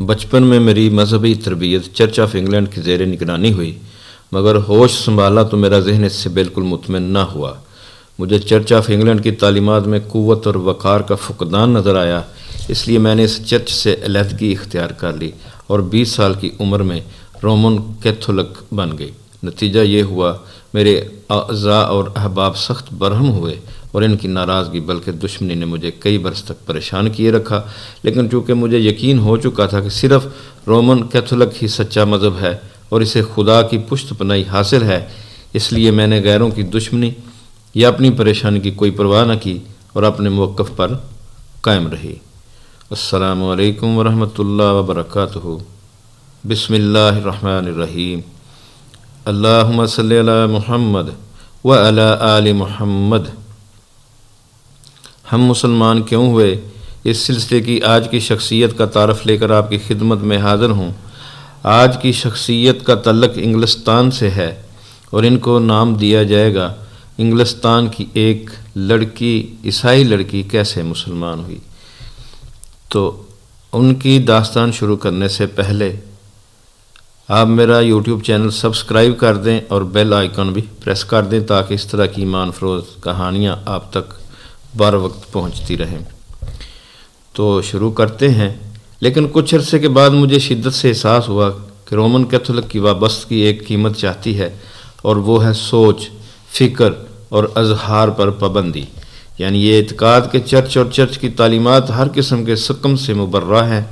بچپن میں میری مذہبی تربیت چرچ آف انگلینڈ کی زیر نگرانی ہوئی، مگر ہوش سنبھالا تو میرا ذہن اس سے بالکل مطمئن نہ ہوا۔ مجھے چرچ آف انگلینڈ کی تعلیمات میں قوت اور وقار کا فقدان نظر آیا، اس لیے میں نے اس چرچ سے علیحدگی اختیار کر لی اور 20 سال کی عمر میں رومن کیتھولک بن گئی۔ نتیجہ یہ ہوا میرے اعضاء اور احباب سخت برہم ہوئے اور ان کی ناراضگی بلکہ دشمنی نے مجھے کئی برس تک پریشان کیے رکھا، لیکن چونکہ مجھے یقین ہو چکا تھا کہ صرف رومن کیتھولک ہی سچا مذہب ہے اور اسے خدا کی پشت پناہی حاصل ہے، اس لیے میں نے غیروں کی دشمنی یا اپنی پریشانی کی کوئی پرواہ نہ کی اور اپنے موقف پر قائم رہی۔ السلام علیکم ورحمۃ اللہ وبرکاتہ۔ بسم اللہ الرحمن الرحیم۔ اللہم صلی علی محمد وعلی آل محمد۔ ہم مسلمان کیوں ہوئے، اس سلسلے کی آج کی شخصیت کا تعارف لے کر آپ کی خدمت میں حاضر ہوں۔ آج کی شخصیت کا تعلق انگلستان سے ہے اور ان کو نام دیا جائے گا انگلستان کی ایک لڑکی، عیسائی لڑکی کیسے مسلمان ہوئی۔ تو ان کی داستان شروع کرنے سے پہلے آپ میرا یوٹیوب چینل سبسکرائب کر دیں اور بیل آئیکن بھی پریس کر دیں تاکہ اس طرح کی ایمان فروز کہانیاں آپ تک بر وقت پہنچتی رہیں۔ تو شروع کرتے ہیں، لیکن کچھ عرصے کے بعد مجھے شدت سے احساس ہوا کہ رومن کیتھولک کی وابستگی ایک قیمت چاہتی ہے، اور وہ ہے سوچ، فکر اور اظہار پر پابندی۔ یعنی یہ اعتقاد کہ چرچ اور چرچ کی تعلیمات ہر قسم کے سقم سے مبرہ ہیں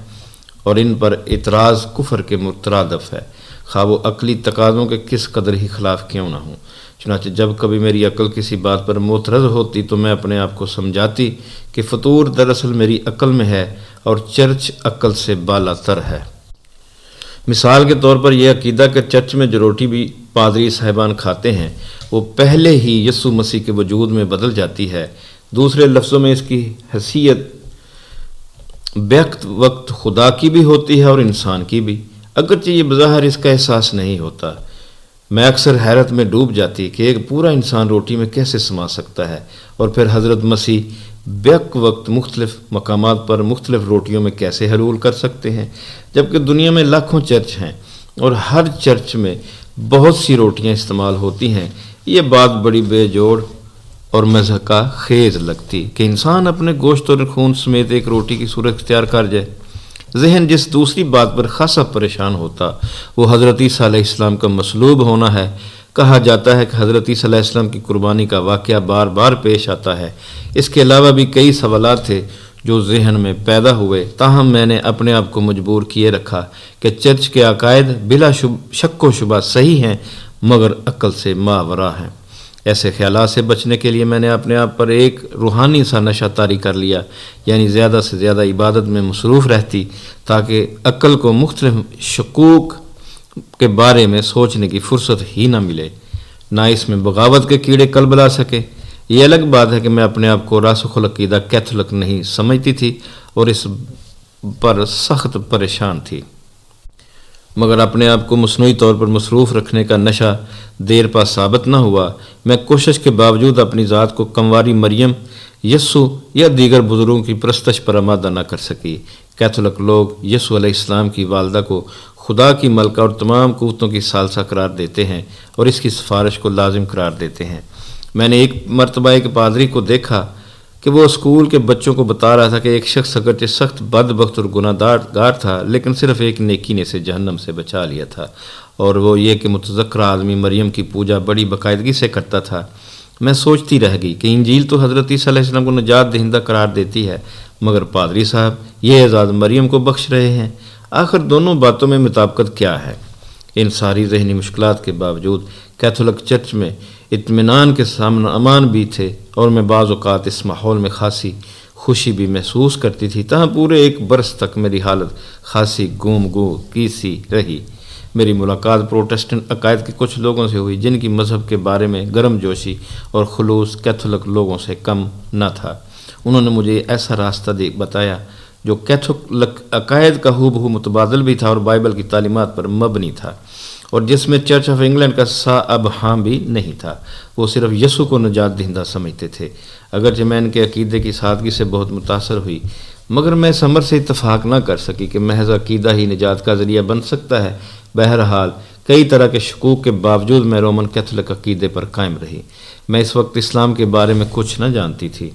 اور ان پر اعتراض کفر کے مترادف ہے، خواہ وہ عقلی تقاضوں کے کس قدر ہی خلاف کیوں نہ ہوں۔ چنانچہ جب کبھی میری عقل کسی بات پر معترض ہوتی تو میں اپنے آپ کو سمجھاتی کہ فطور دراصل میری عقل میں ہے اور چرچ عقل سے بالا تر ہے۔ مثال کے طور پر یہ عقیدہ کہ چرچ میں جو روٹی بھی پادری صاحبان کھاتے ہیں وہ پہلے ہی یسوع مسیح کے وجود میں بدل جاتی ہے، دوسرے لفظوں میں اس کی حیثیت بیک وقت خدا کی بھی ہوتی ہے اور انسان کی بھی، اگرچہ یہ بظاہر اس کا احساس نہیں ہوتا۔ میں اکثر حیرت میں ڈوب جاتی کہ ایک پورا انسان روٹی میں کیسے سما سکتا ہے، اور پھر حضرت مسیح بیک وقت مختلف مقامات پر مختلف روٹیوں میں کیسے حلول کر سکتے ہیں، جبکہ دنیا میں لاکھوں چرچ ہیں اور ہر چرچ میں بہت سی روٹیاں استعمال ہوتی ہیں۔ یہ بات بڑی بے جوڑ اور مضحکہ خیز لگتی کہ انسان اپنے گوشت اور خون سمیت ایک روٹی کی صورت اختیار کر جائے۔ ذہن جس دوسری بات پر خاصا پریشان ہوتا وہ حضرت عیسیٰ علیہ السلام کا مصلوب ہونا ہے۔ کہا جاتا ہے کہ حضرت عیسیٰ علیہ السلام کی قربانی کا واقعہ بار بار پیش آتا ہے۔ اس کے علاوہ بھی کئی سوالات تھے جو ذہن میں پیدا ہوئے، تاہم میں نے اپنے آپ کو مجبور کیے رکھا کہ چرچ کے عقائد بلا شک و شبہ صحیح ہیں مگر عقل سے ماورا ہیں۔ ایسے خیالات سے بچنے کے لیے میں نے اپنے آپ پر ایک روحانی سا نشہ طاری کر لیا، یعنی زیادہ سے زیادہ عبادت میں مصروف رہتی تاکہ عقل کو مختلف شکوک کے بارے میں سوچنے کی فرصت ہی نہ ملے، نہ اس میں بغاوت کے کیڑے کلبلا سکے۔ یہ الگ بات ہے کہ میں اپنے آپ کو راسخ العقیدہ کیتھولک نہیں سمجھتی تھی اور اس پر سخت پریشان تھی، مگر اپنے آپ کو مصنوعی طور پر مصروف رکھنے کا نشہ دیر پا ثابت نہ ہوا۔ میں کوشش کے باوجود اپنی ذات کو کنواری مریم، یسوع یا دیگر بزرگوں کی پرستش پر آمادہ نہ کر سکی۔ کیتھولک لوگ یسوع علیہ السلام کی والدہ کو خدا کی ملکہ اور تمام قوتوں کی ثالثہ قرار دیتے ہیں اور اس کی سفارش کو لازم قرار دیتے ہیں۔ میں نے ایک مرتبہ ایک پادری کو دیکھا کہ وہ اسکول کے بچوں کو بتا رہا تھا کہ ایک شخص اگرچہ سخت بدبخت اور گناہ گار تھا لیکن صرف ایک نیکی نے اسے جہنم سے بچا لیا تھا، اور وہ یہ کہ متذکرہ آدمی مریم کی پوجا بڑی باقاعدگی سے کرتا تھا۔ میں سوچتی رہ گئی کہ انجیل تو حضرت عیسیٰ علیہ السلام کو نجات دہندہ قرار دیتی ہے، مگر پادری صاحب یہ اعزاز مریم کو بخش رہے ہیں۔ آخر دونوں باتوں میں مطابقت کیا ہے؟ ان ساری ذہنی مشکلات کے باوجود کیتھولک چرچ میں اطمینان کے سامنے امان بھی تھے اور میں بعض اوقات اس ماحول میں خاصی خوشی بھی محسوس کرتی تھی، تاہم پورے ایک برس تک میری حالت خاصی گم گو کی سی رہی۔ میری ملاقات پروٹسٹنٹ عقائد کے کچھ لوگوں سے ہوئی جن کی مذہب کے بارے میں گرم جوشی اور خلوص کیتھولک لوگوں سے کم نہ تھا۔ انہوں نے مجھے ایسا راستہ بتایا جو کیتھولک عقائد کا ہو بہو متبادل بھی تھا اور بائبل کی تعلیمات پر مبنی تھا، اور جس میں چرچ آف انگلینڈ کا سا ابہام بھی نہیں تھا۔ وہ صرف یسوع کو نجات دہندہ سمجھتے تھے۔ اگرچہ میں ان کے عقیدے کی سادگی سے بہت متاثر ہوئی، مگر میں اس امر سے اتفاق نہ کر سکی کہ محض عقیدہ ہی نجات کا ذریعہ بن سکتا ہے۔ بہرحال کئی طرح کے شکوک کے باوجود میں رومن کیتھولک عقیدے پر قائم رہی۔ میں اس وقت اسلام کے بارے میں کچھ نہ جانتی تھی۔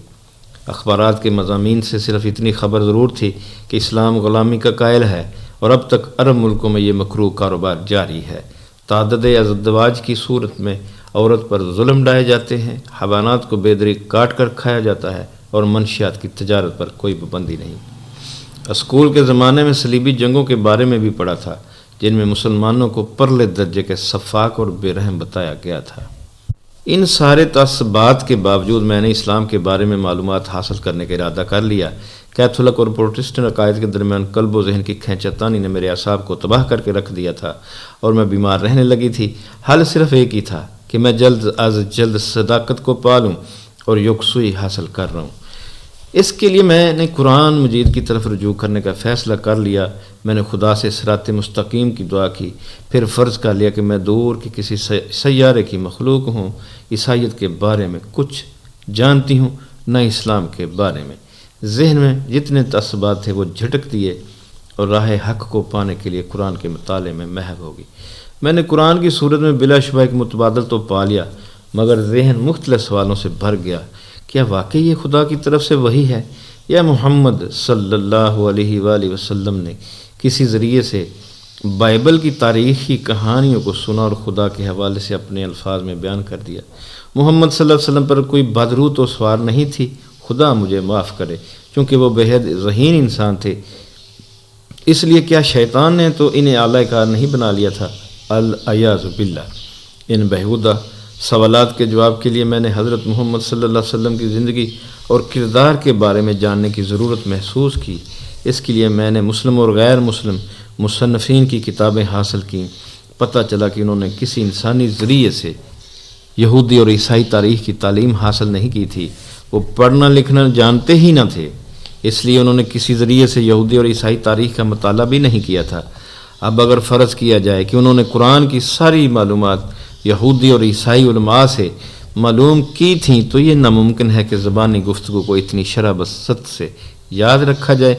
اخبارات کے مضامین سے صرف اتنی خبر ضرور تھی کہ اسلام غلامی کا قائل ہے اور اب تک عرب ملکوں میں یہ مکروہ کاروبار جاری ہے۔ تعدد ازدواج کی صورت میں عورت پر ظلم ڈھائے جاتے ہیں، حیوانات کو بے دریغ کاٹ کر کھایا جاتا ہے اور منشیات کی تجارت پر کوئی پابندی نہیں۔ اسکول کے زمانے میں صلیبی جنگوں کے بارے میں بھی پڑھا تھا، جن میں مسلمانوں کو پرلے درجے کے سفاک اور بے رحم بتایا گیا تھا۔ ان سارے تعصبات کے باوجود میں نے اسلام کے بارے میں معلومات حاصل کرنے کا ارادہ کر لیا۔ کیتھولک اور پروٹسٹنٹ عقائد کے درمیان قلب و ذہن کی کھینچا تانی نے میرے اعصاب کو تباہ کر کے رکھ دیا تھا اور میں بیمار رہنے لگی تھی۔ حل صرف ایک ہی تھا کہ میں جلد از جلد صداقت کو پالوں اور یکسوئی حاصل کر رہا ہوں۔ اس کے لیے میں نے قرآن مجید کی طرف رجوع کرنے کا فیصلہ کر لیا۔ میں نے خدا سے صراط مستقیم کی دعا کی، پھر فرض کر لیا کہ میں دور کے کسی سیارے کی مخلوق ہوں، عیسائیت کے بارے میں کچھ جانتی ہوں، نہ اسلام کے بارے میں۔ ذہن میں جتنے تعصبات تھے وہ جھٹک دیے اور راہ حق کو پانے کے لیے قرآن کے مطالعے میں محو ہوگی۔ میں نے قرآن کی صورت میں بلا شبہ ایک متبادل تو پا لیا، مگر ذہن مختلف سوالوں سے بھر گیا۔ کیا واقعی یہ خدا کی طرف سے وحی ہے، یا محمد صلی اللہ علیہ وآلہ وسلم نے کسی ذریعے سے بائبل کی تاریخی کہانیوں کو سنا اور خدا کے حوالے سے اپنے الفاظ میں بیان کر دیا؟ محمد صلی اللہ علیہ وسلم پر کوئی بدرو تو سوار نہیں تھی، خدا مجھے معاف کرے، چونکہ وہ بےحد ذہین انسان تھے۔ اس لیے کیا شیطان نے تو انہیں اعلی کار نہیں بنا لیا تھا؟ العیاذ باللہ۔ ان بہودہ سوالات کے جواب کے لیے میں نے حضرت محمد صلی اللہ علیہ وسلم کی زندگی اور کردار کے بارے میں جاننے کی ضرورت محسوس کی۔ اس کے لیے میں نے مسلم اور غیر مسلم مصنفین کی کتابیں حاصل کیں۔ پتہ چلا کہ انہوں نے کسی انسانی ذریعے سے یہودی اور عیسائی تاریخ کی تعلیم حاصل نہیں کی تھی، وہ پڑھنا لکھنا جانتے ہی نہ تھے، اس لیے انہوں نے کسی ذریعے سے یہودی اور عیسائی تاریخ کا مطالعہ بھی نہیں کیا تھا۔ اب اگر فرض کیا جائے کہ انہوں نے قرآن کی ساری معلومات یہودی اور عیسائی علماء سے معلوم کی تھیں تو یہ ناممکن ہے کہ زبانی گفتگو کو اتنی شرح بست سے یاد رکھا جائے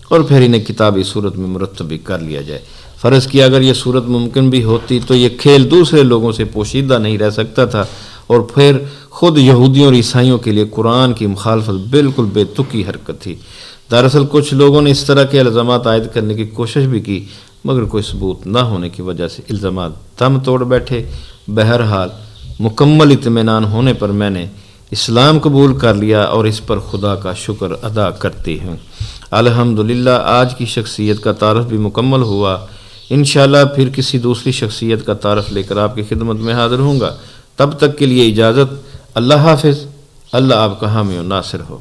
اور پھر انہیں کتابی صورت میں مرتب بھی کر لیا جائے۔ فرض کیا اگر یہ صورت ممکن بھی ہوتی تو یہ کھیل دوسرے لوگوں سے پوشیدہ نہیں رہ سکتا تھا، اور پھر خود یہودیوں اور عیسائیوں کے لیے قرآن کی مخالفت بالکل بے تکی حرکت تھی۔ دراصل کچھ لوگوں نے اس طرح کے الزامات عائد کرنے کی کوشش بھی کی، مگر کوئی ثبوت نہ ہونے کی وجہ سے الزامات دم توڑ بیٹھے۔ بہرحال مکمل اطمینان ہونے پر میں نے اسلام قبول کر لیا اور اس پر خدا کا شکر ادا کرتی ہوں۔ الحمدللہ آج کی شخصیت کا تعارف بھی مکمل ہوا۔ انشاءاللہ پھر کسی دوسری شخصیت کا تعارف لے کر آپ کی خدمت میں حاضر ہوں گا۔ تب تک کے لیے اجازت۔ اللہ حافظ۔ اللہ آپ کا حامی و ناصر ہو۔